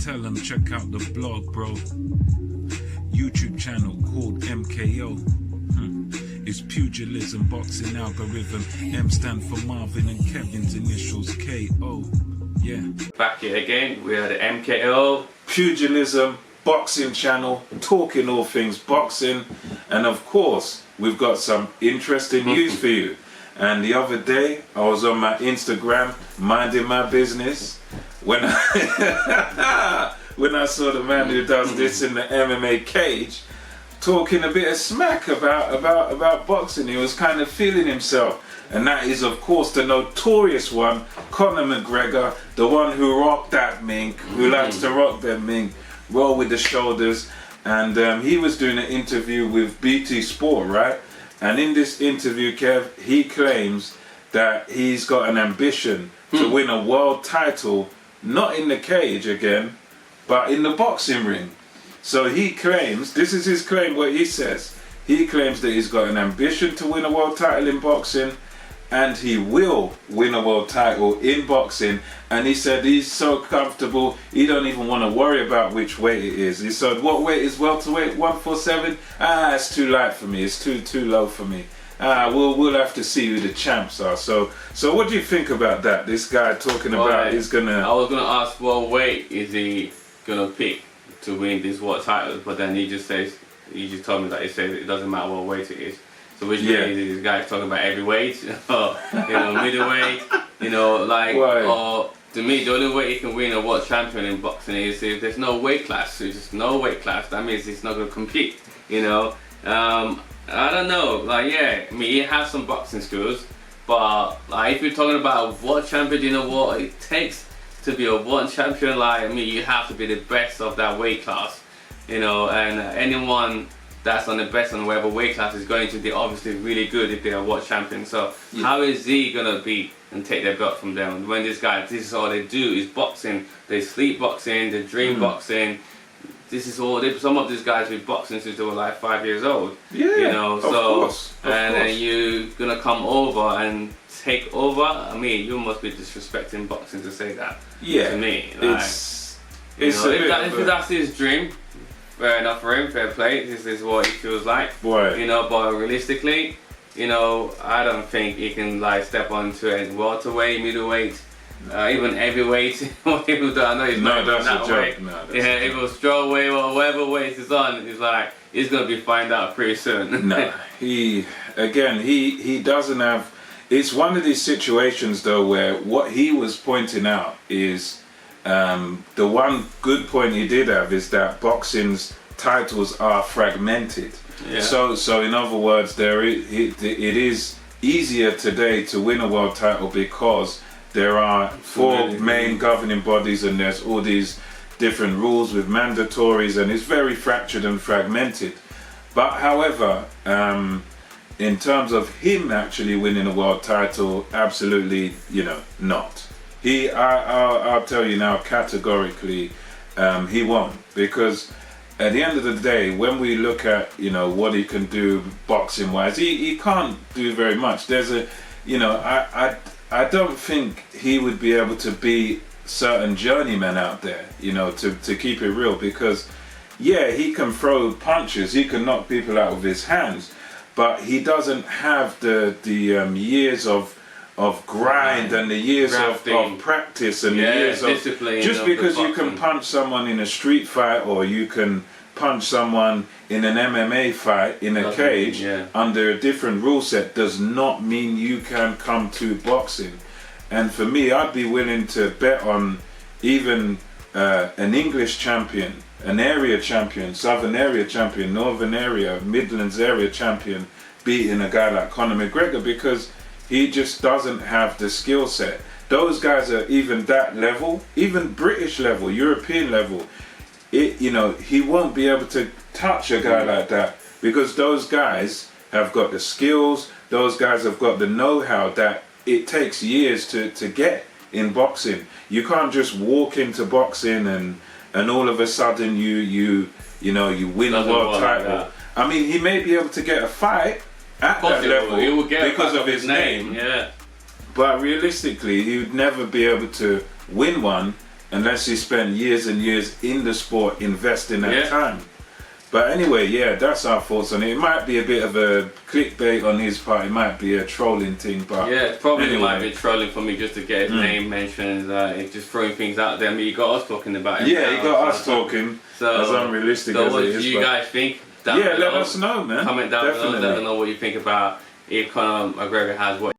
tell them check out the blog, bro. YouTube channel called MKO. It's pugilism, boxing algorithm. M stand for Marvin and Kevin's initials KO. Yeah. Back here again, we are the MKO. Pugilism, boxing channel, talking all things boxing. And of course, we've got some interesting news for you. And the other day, I was on my Instagram, minding my business, when I, when I saw the man who does this in the MMA cage, talking a bit of smack about boxing. He was kind of feeling himself. And that is, of course, the notorious one, Conor McGregor, the one who rocked that mink, who likes to rock that mink, roll with the shoulders. And he was doing an interview with BT Sport, right? And in this interview, Kev, he claims that he's got an ambition to win a world title, not in the cage again, but in the boxing ring. So he claims, this is his claim, what he says. He claims that he's got an ambition to win a world title in boxing, and he will win a world title in boxing. And he said he's so comfortable, he don't even want to worry about which weight it is. He said, what weight is welterweight? 147? It's too light for me, it's too low for me. We'll have to see who the champs are. So what do you think about that? This guy talking about he's gonna... I was gonna ask what weight is he gonna pick to win this world title, but then he just told me that he says it doesn't matter what weight it is. So which weight is this guy talking about? Heavyweight, middleweight, or to me the only way he can win a world champion in boxing is if there's no weight class. If there's no weight class, that means he's not gonna compete. I don't know. He has some boxing skills, but if you're talking about a world champion, you know what it takes to be a world champion. You have to be the best of that weight class, and anyone that's on the best on whatever weight class is going to be obviously really good if they're a world champion. So how is he gonna beat and take their belt from them when this is all they do is boxing? They sleep boxing, they dream boxing. This is all. Some of these guys been boxing since they were like 5 years old. Of course. Then you're gonna come over and take over. You must be disrespecting boxing to say that. To me, if that's his dream, fair enough for him. Fair play. This is what he feels like. But realistically, I don't think he can step onto a welterweight, middleweight. Even heavyweight, even though I know he's not that weight. If it was strawweight or whatever weight he's on, he's gonna be find out pretty soon. He doesn't have. It's one of these situations though where what he was pointing out is the one good point he did have is that boxing's titles are fragmented. So in other words, it is easier today to win a world title because there are 4 main governing bodies and there's all these different rules with mandatories, and it's very fractured and fragmented. But however, in terms of him actually winning a world title, absolutely, not. I'll tell you now categorically, he won't, because at the end of the day, when we look at, what he can do boxing wise, he can't do very much. There's I don't think he would be able to beat certain journeymen out there, to keep it real, because he can throw punches, he can knock people out with his hands, but he doesn't have the years of grind and the years of practice and the years of discipline. Just because you can punch someone in a street fight or you can punch someone in an MMA fight in a cage under a different rule set does not mean you can come to boxing. And for me, I'd be willing to bet on even an English champion, an area champion, southern area champion, northern area, Midlands area champion beating a guy like Conor McGregor, because he just doesn't have the skill set. Those guys are even that level, even British level, European level. He won't be able to touch a guy like that, because those guys have got the skills, those guys have got the know-how that it takes years to get in boxing. You can't just walk into boxing and all of a sudden you win a world title. He may be able to get a fight at that level because of his name. But realistically, he would never be able to win one unless he spent years and years in the sport investing that Yeah. time. But anyway, yeah, that's our thoughts on it. It might be a bit of a clickbait on his part. It might be a trolling thing, but Yeah, probably anyway. might be trolling for me just to get his name mentioned, just throwing things out there. I mean, you got us talking about it. Yeah, now, he got us so- talking, So, as unrealistic so as what it do is. you but- guys think? Down yeah, let below. us know, man. Comment down Definitely. below, let us know what you think about if Conor McGregor has what